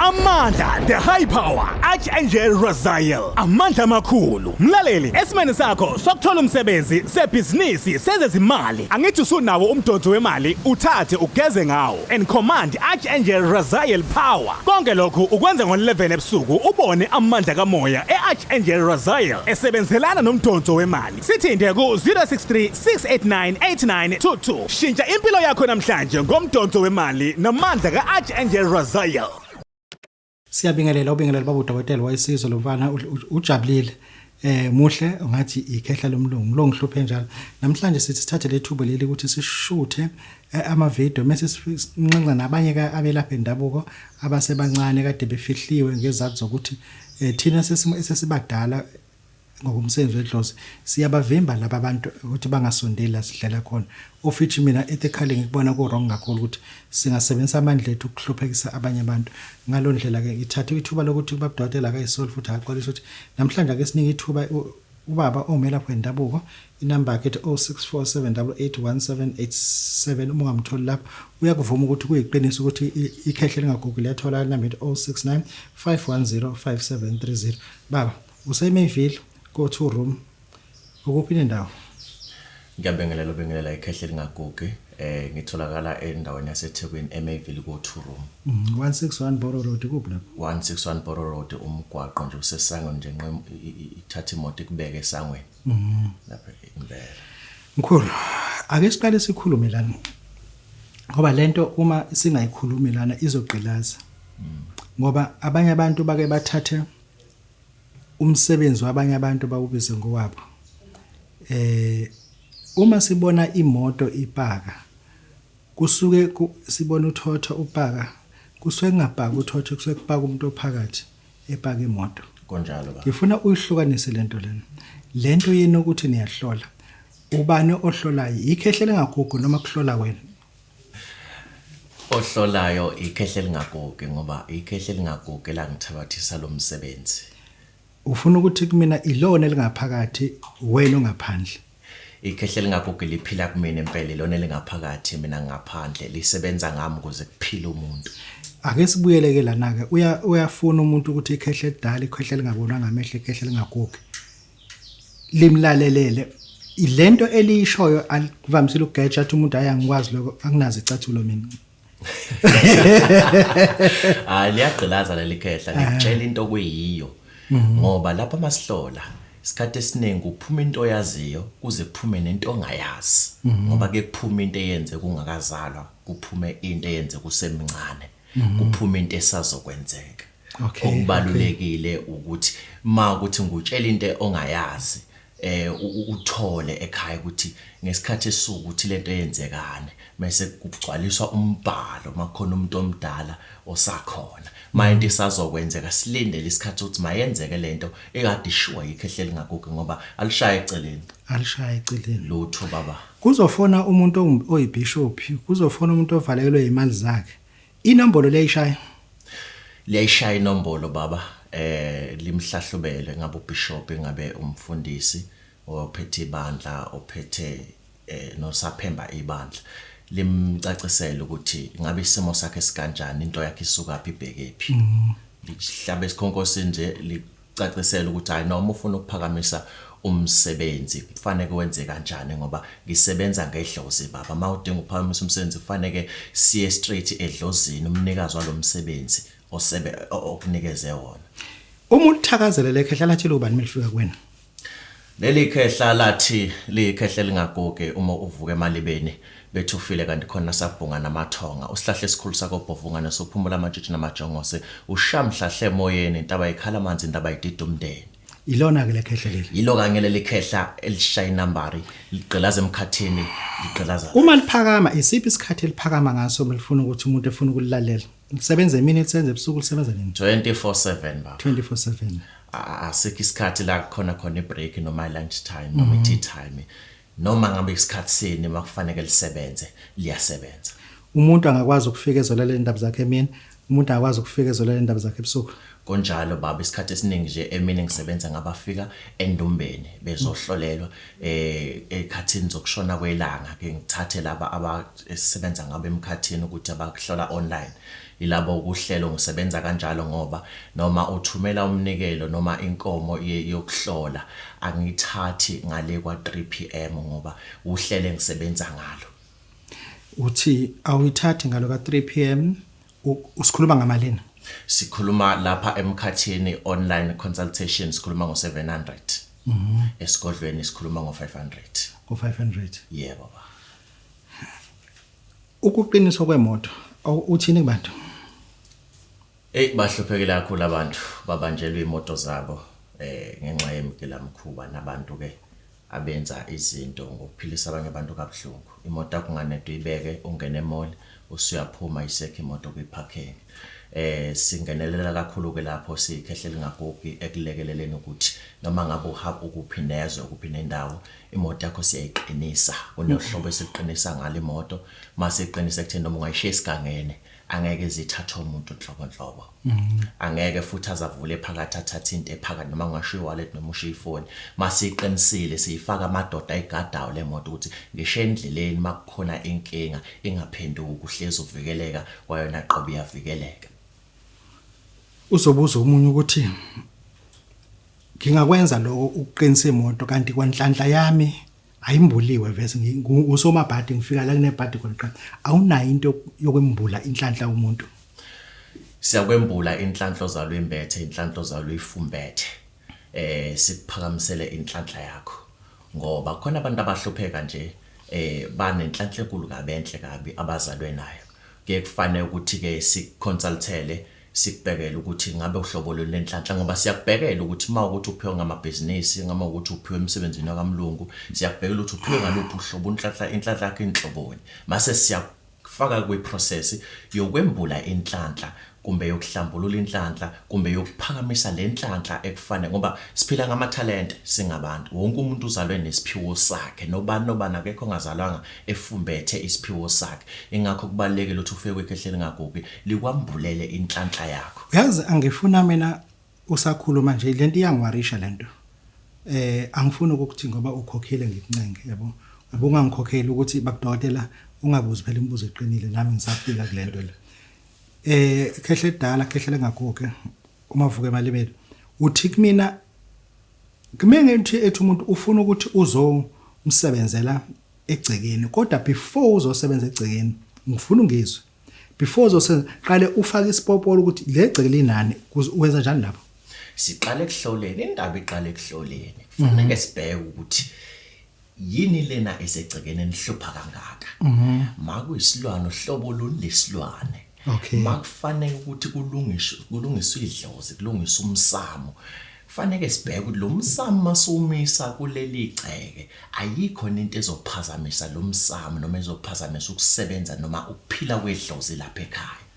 Amandla, the high power, Archangel Raziel. Amandla makhulu. Mlaleli, esimene sakho sokuthola umsebenzi, sebhizinisi, sezezimali. Angithi usunawo umdonso wemali, uthathe ugeze ngawo. And command Archangel Raziel power. Konke lokhu ukwenza ngo-11 ebusuku ubone amandla kamoya e-Archangel Raziel esebenzelana nomdonso wemali. Sithinde ku 063 689 8922. Shintsha impilo yakho namhlanje ngomdonso wemali namandla ka-Archangel Raziel. Siyabingelela ubingelela Babu Dokotela wayisizwe lomfana ujabulile muhle ungathi ikhehla lomlungu lo ngihluphe njalo namhlanje sithi sithathe lethuba leli ukuthi sishuthe ama video mase sinxenxa nabanye abelapha endabuko abasebancane kade befihliwe ngezathu zokuthi thina sesibadala ngokumsebenzi wedlozi siyabavimba laba abantu ukuthi bangasondeli la sidlela khona ofithi mina ethically ngikubona ku wrong kakhulu ukuthi singasebenzisa amandla ethu ukuhluphekisa abanye abantu ngalo ndlela ke ithatha ithuba lokuthi Babu Dokotela akayisolve futhi aqolisa ukuthi namhlanje ake sinike ithuba ubaba omela kwendabuko inamba yakhe 0647881787 uma ungamtholi lapho uyakuvuma ukuthi kuyiqiniso ukuthi Ikhehla Elingagugi liyathola inamba ethi 0695105730 baba usemayville go to room ukuphi indawo Ngiyabingelela Ikhehla Elingagugi ngitholakala endaweni yaseThekwini emayville go to room 161 Boro Road kuphi lapho 161 Boro Road umgwaqo nje usesango nje ithatha imoto ikubeke esangweni lapha impela mkhulu ake siqale sikhulume lana ngoba lento uma singayikhulumi lana izogqilaza ngoba abanye abantu bake bathathe umsebenzi wabanye abantu bawubize ngowabo uma sibona imoto ipaka kusuke sibona uthotho upaka kusuke ngapaka uthotho kusuke kupaka umuntu ophakathi epaka imoto konjalo ba ngifuna uyihlukanise lento lena lento yini ukuthi niyahlola ubani ohlolayo Ikhehla Elingagugi noma kuhlola wena ohlolayo Ikhehla Elingagugi ngoba Ikhehla Elingagugi la ngithabathisa lo msebenzi ufuna ukuthi kumina ilona elingaphakathi wena ongaphandle Ikhehla Elingagugi liphila kumina impela ilona elingaphakathi mina ngaphandle lisebenza ngami ukuze kuphile umuntu ake sibuyeleke lana ke uyafuna umuntu ukuthi Ikhehla edala Ikhehla Elingabonwa ngamehlo Ikhehla Elingagugi limlalelele ilento eliyishoyo alivamisile ukugeja athi umuntu ayangikwazi lokho akunazi icathulo mina liyagqilaza leli Ikhehla litshela into kuyiyo ngoba lapha masihlola isikhathi esiningi uphuma into oyaziyo kuze kuphume nento ongayazi ngoba ke kuphuma into eyenze kungakazalwa kuphume into eyenze kusemncane kuphume into esazokwenzeka okubalulekile ukuthi ukuthi ngutshela into ongayazi uthole ekhaya ukuthi ngesikhathi esuku ukuthi lento eyenzekane mase kugcwaliswa umbhalo makhona umuntu omdala osakhona manje isazokwenzeka silindele isikhathi ukuthi mayenzeke lento ekade ishuwa Ikhehla Elingagugi ngoba alishaye eceleni lutho baba kuzofona umuntu oyibishop kuzofona umuntu ovalelwe imali zakhe inombolo leyishaya inombolo baba limhlahlubele ngabe ubishop ngabe umfundisi ophethe ibandla ophethe nosaphemba ibandla limcacisela ukuthi ngabe isimo sakhe sikanjani into yakhe isuka phi ibhekephi lihlabe isikhonkosi nje licacisela ukuthi hayi noma ufuna ukuphakamisa umsebenzi kufanele wenze kanjani ngoba ngisebenza ngedlozi baba mawudinga ukuphakamisa umsebenzi kufanele siye straight edlozini umnikazi walomsebenzi okunikeze wona umuntu thakazelele Ikhehla lathi lobani melifika kuwena leli Ikhehla lathi liKhehla Elingagugi uma uvuka emalibeni bethu ufile kanti khona sabhunga namathonga usihlahle esikhulu sako bhovungana sophumula amatshitshi namajongose ushamhlahle emoyeni intaba ikhala amanzi intaba idida umndeni ilona ke lekhehla leli yilo kanye leli Ikhehla elishaya inambari ligqilaza emkhathini ligqilaza uma liphakama isiphi isikhathi eliphakama ngaso melifuna ukuthi umuntu efuna ukulilalela lisebenza imini lisenze ebusuku lisebenza nini 24/7 baba 24/7 asikho isikhathi la khona ibreak noma lunch time noma tea time noma ngabe isikhathi sini makufanele lisebenze liyasebenza umuntu angakwazi ukufika ezolela indaba zakhe emini umuntu angakwazi ukufika ezolela indaba zakhe ebusuku konjalo baba isikhathi esiningi nje emini ngisebenza ngabafika endumbeni bezohlolelwa ekhathini zokushona kwelanga ke ngithathe laba abasebenza ngabo emkhathini ukuthi abakuhlola online ilabo ukuhlelo ngisebenza kanjalo ngoba noma uthumela umnikelo noma inkomo yokuhlola angithathi ngale kwa 3 pm ngoba uhlele ngisebenza ngalo. Uthi awuyithathi ngalo ka 3 pm usikhuluma ngamalini? Sikhuluma lapha emkhathini online consultation sikhuluma ngo700. Esigodlweni sikhuluma ngo500. Ngo500. Yebo baba. Ukuqiniswa kwemoto uthini kubantu? Bahluphekile kakhulu abantu babanjelwe imoto zabo ngenxa yemkilamkhuba nabantu ke abenza izinto ngokuphilisa abanye abantu kabuhlungu. Imoto akunganedwe ibeke ungene emall usuyaphuma isekho imoto kwiparking. Singenelela kakhulu ke lapho Ikhehla Elingagugi ekulekeleleni ukuthi noma ngabe uhamba ukuphinezwe ukuphi indawo imoto yakho siyayiqinisa kunohlobo esiqinisa ngale imoto mase iqinisa ekutheni noma ungayishiya isigangene angeke izithathe umuntu nhlobo. Angeke futhi azavule phakathi athathe into ephakathi noma ngashiya wallet noma ushiya ifoni mase iqinisile siyifaka amadoda ayigadayo le moto ukuthi ngisho endleleni makukhona inkinga ingaphenduki uhlezi uvikeleka kwayona qobe iyavikeleka. Uzobuza umunye ukuthi ngingakwenza lokho ukuqinisa imoto kanti kwanhlanhla yami ayimbuliwe vese ngusomabhadi ngifika la kunebhadi khona awunayo into yokwembula inhlanhla umuntu. Siyakwembula inhlanhla ozalwe imbethe inhlanhla ozalwe ifumbethe sikuphakamisele inhlanhla yakho ngoba khona abantu abahlupheka nje banenhlanhla enkulu kabi enhle kabi abazalwe nayo ke kufanele ukuthi ke sikuconsultele sikubhekele ukuthi ngabe uhlobo lwenhlanhla ngoba siyakubhekela ukuthi mawukuthi uphiwe ngamabhizinisi ngama ukuthi uphiwe emsebenzini kaMlungu siyakubhekela ukuthi uphiwe ngaluphi uhlobo inhlanhla yakhe inhloboni mase siyafaka kwiprocess yokwembula inhlanhla kumbe yokuhlambulula inhlanhla kumbe yokuphakamisa lenhlanhla ekufanele ngoba siphila ngamatalent singabantu wonke umuntu uzalwe nesiphiwo sakhe nobani akekho ongazalwanga efumbethe isiphiwo sakhe ingakho kubalekile ukuthi ufike kwikhehla Elingagugi likwambulele inhlanhla yakho. Yazi angifuna mina usakhuluma nje lento iyangiwarisha lento angifuni ukuthi ngoba ukhokhile ngikuncenge yabo abungangikhokheli ukuthi Babu Dokotela ungabuzi phela imibuzo eqinile nami ngisafika kulento le. Ikhehla edala Ikhehla Elingagugi umavuke emalibele uthi kumina kumenge ethi umuntu ufuna ukuthi uzomsebenzela egcekeni kodwa before uzosebenza egcekeni ngifuna ungizwe before uzosebenza qale ufake isipopolo ukuthi le egceke linani uwenza njani lapho. Siqale ekuhloleni indaba iqale ekuhloleni kufanele sibheke ukuthi yini lena esegcekeni enhlupha kangaka makuyisilwane uhlobo luni lesilwane. Okay. Makufanele ukuthi kulungiswe idlozi kulungiswe umsamo kufanele sibheke ukuthi lo msamo masumisa kuleli igceke ayikho into ezophazamisa lo msamo noma ezophazamisa ukusebenza noma ukuphila kwedlozi lapha ekhaya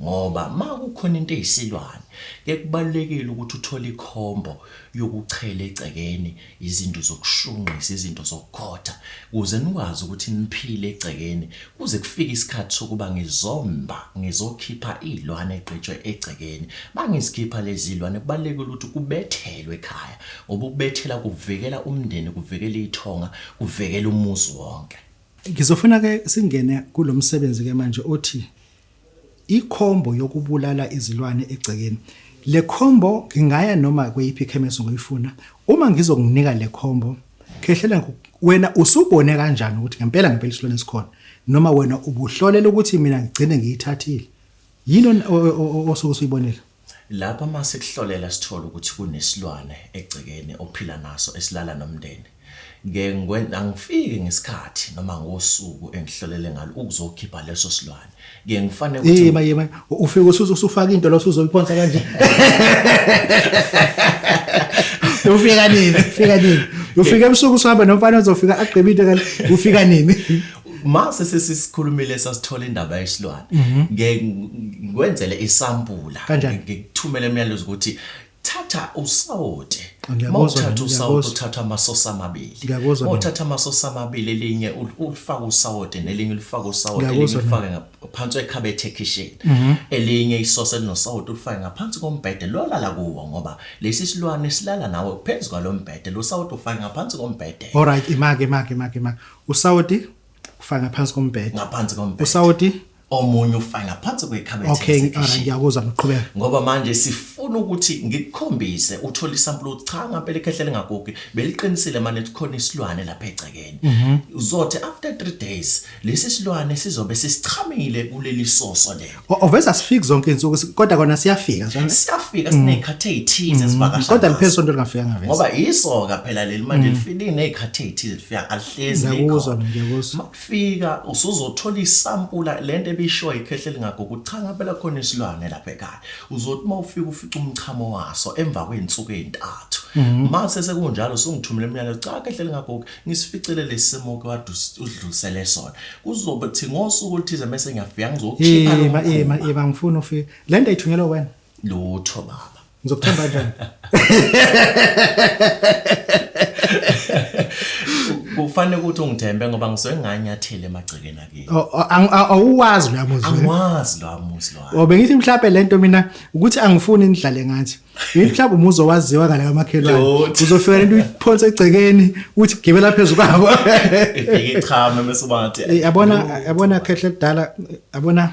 ngoba makukhona into eyisilwane ke kubalekile ukuthi uthole ikhombo yokuchela egcekeni izinto zokushunqisa izinto zokukhotha ukuze nikwazi ukuthi niphile egcekeni kuze kufike isikhathi sokuba ngizokhipha izilwane egqitshwe egcekeni mangizikhipha lezi zilwane kubalekile ukuthi kubethelwe ekhaya ngoba ukubethela kuvikela umndeni kuvikela ithonga kuvikela umuzi wonke. Ngizofuna ke singene kulomsebenzi ke manje othi ikhombo yokubulala izilwane egcekeni le khombo ngingaya noma kweyiphi ikhemesi ngoyifuna uma ngizokunika le khombo Ikhehla wena usubone kanjani ukuthi ngempela isilwane esikhona noma wena ubuhlolela ukuthi mina ngigcine ngiyithathile yini osuke usuyibonile lapha mase kuhlolela sithola ukuthi kunesilwane egcekeni ophila naso esilala nomndeni angifike ngesikhathi noma ngosuku engihlolele ngalo ukuzokhipha leso silwane ngifanele ukuthi yema ufike usufaka into lo uzoyiphonsa kanje ufika nini ufike ebusuku usihamba nomfana uzofika agqiba into kanti ufika nini mase sesikhulumile sasithola indaba yesilwane ngikwenzele isampula ngikuthumela imiyalezo ukuthi thatha uthatha usawoti Ngiyakuzwa, mawuthatha usawoti ngiyakuzwa. uthatha amasosa amabili Ngiyakuzwa, mawuthatha amasosa amabili elinye ulifaka usawoti nelinye ulifaka usawoti elinye Ngiyakuzwa, ulifaka ngaphansi kwekhabethe ekitchen elinye isosa elinosawoti ulifaka ngaphansi kombhede lolala kuwo ngoba lesi silwane silala nawe phezu kwalombhede lo sawoti ufaka ngaphansi kombhede Alright, imake. Usawoti ufaka ngaphansi kombhede. ngaphansi kombhede Usawoti omunye ufaka ngaphansi kwekhabethe okay, ekitchen. alright, ngiyakuzwa ngiqhubeka. Ngoba manje sifuna ukuthi ngikukhombise uthola isampulu ukuthi cha ngempela Ikhehla Elingagugi beliqinisile manje kukhona isilwane lapha egcekeni uzothi after 3 days lesi silwane sizobe sisichamile kuleli soso lelo Oveza sifike zonke insuku kodwa kona siyafika siyafika sinezikhathi ezithize esivakasha kodwa liphezulu into lingafika ngaveza. ngoba isoka phela leli manje lifike nezikhathi ezithize lifika alihlezi Ngiyakuzwa. makufika usuzothola isampula lento ebisho Ikhehla Elingagugi cha ngempela khona isilwane lapha ekhaya uzothi mawufika ufica umchamo waso emva kwezinsuku ezintathu mase sekunjalo sungithumela imiyalelo cha Ikhehla Elingagugi ngisificele lesimo ke wadu udlulisele sona kuzobe thi ngosuku oluthize bese ngiyafika ngizokukhipha Ema ngifuna ufike. Lento ayithunyelwa wena. lutho baba Ngizokuthemba kanjani? kufanele ukuthi ungithembe ngoba ngisuke nganyathele emagcekeni akini Awuwazi lo yamuzi. angwazi lo amuzi lo Bengithi mhlawumbe lento mina ukuthi angifuni indlale ngathi. Ngithi mhlawumbe umuzo waziwa ngala kamakhelwane. Uzofika lento uyiphonse egcekeni uthi gibela phezulu kwabo. ifike ichame bese uba ngathi Yabona Ikhehla edala yabona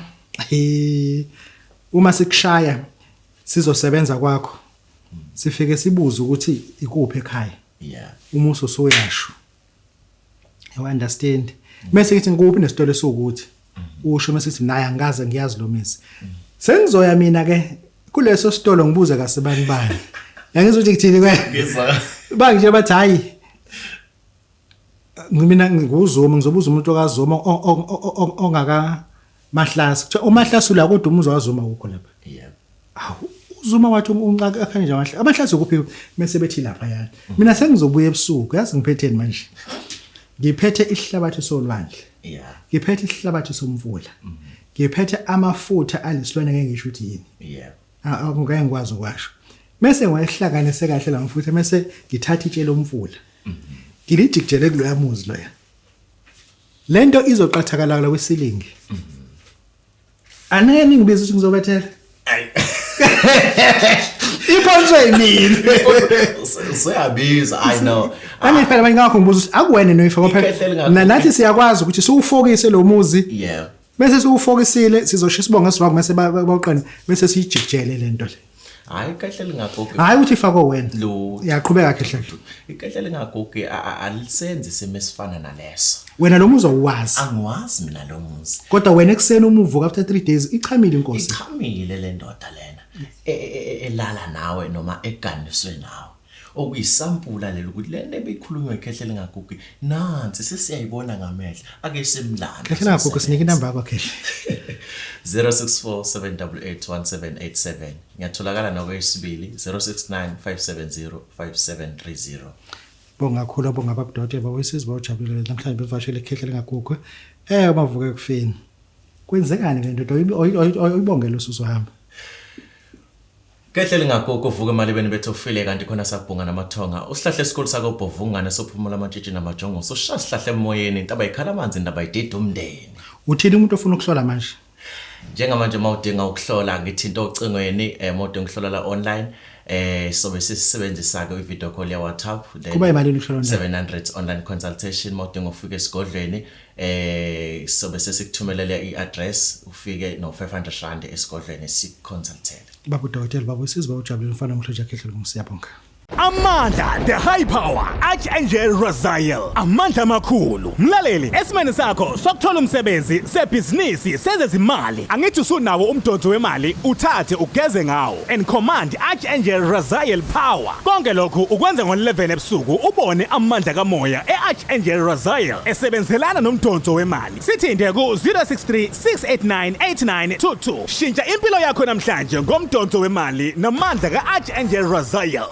uma sikushaya sizosebenza kwakho sifike sibuze ukuthi ikuphi ekhaya yeah umuso soyasho you understand mase ngithi ngikuphi nesitolo esukuthi usho mase sithi naye angaze ngiyazi lo misi sengizoya mina ke kuleso sitolo ngibuze kasebani bani yangizothi ngithini ngizwa bangije bathi hayi mina ngizoma ngizobuza umuntu okazoma ongaka Mahlase kuthiwa uMahlase la kodwa umuzo wazoma ukho lapha yeah awu uzuma wathi uncaka akhanje amahlase amahlase kuphi mase bethi lapha yana mina sengizobuya ebusuku yazi ngiphetheni manje ngiphethe ihlabathi solwandle yeah ngiphethe ihlabathi somvula ngiphethe amafutha alisilwane ngeke ngisho ukuthi yini yeah ngeke ngikwazi ukwasho mase ngiyahlanganise kahle la mfutha mase ngithatha itshelo lomvula ngilidikjele kulo yamuzi loya lento izoqathakala la kwesilingi anene ngibiza ukuthi ngizobethela iphonswe yini uyabiza I know Angiphela manje ngakho ngibuza ukuthi akuwena noyifaka phela nathi siyakwazi ukuthi siwufokise lo muzi yeah bese siwufokisile sizoshisa isibongo esirong bese baqina bese siyijikjele lento le hayi Ikhehla Elingagugi hayi ukuthi ifako wena lo yaqhubeka kahle Ikhehla Elingagugi alisenzi isimo esifana naleso wena lo muzi uwazi angiwazi mina lo muzi kodwa wena ekseni umuvuka after 3 days ichamile inkosi ichamile le ndoda lena elala nawe noma eganiswe nawe okuyisampula lelo ukuthi lento ebikhulunywa Ikhehla Elingagugi nansi sesiyayibona ngamehlo ake simlanda Ikhehla Elingagugi sinike inamba yakho Ikhehla 0647881787 ngiyatholakala nakwesibili 0695705730 bonga kakhulu bonga Babu Dokotela bawesizwe bawujabulele namhlanje bevashele Ikhehla Elingagugi bavuka ekufeni kwenzekani le nto oyibongela usuzohamba Ikhehla Elingagugi uvuka emalibeni bethu ufile kanti khona sabhunga namathonga usihlahle esikhulu sako bhovungana sophumula amantshitshi namajongo soshaya sihlahle emoyeni intaba ikhala amanzi indaba idida umndeni uthini umuntu ofuna ukuhlola manje njengamanje mawudinga ukuhlola ngithi into ocingweni mode ngihlola la online sobe sisebenzisa ke i-video call ya WhatsApp kuba imalini ukuhlola online 700 online consultation mode ngofika esigodlweni sobe sesikuthumelela i-address ufike no 500 rand esigodlweni sikuconsultele Babu Dokotela bawesizwe bawujabulele mfana mhloja Ikhehla ngusiyabonga Amandla the high power Archangel Raziel amandla amakhulu mlaleli esimene sakho sokuthola umsebenzi sebhizinisi sezezimali angithi usunawo umdonso wemali uthathe ugeze ngawo and command Archangel Raziel power konke lokhu ukwenza ngo11 ebusuku ubone amandla kamoya eArchangel Raziel esebenzelana nomdonso wemali sithinde ku 0636898922 shintsha impilo yakho namhlanje ngomdonso wemali namandla kaArchangel Raziel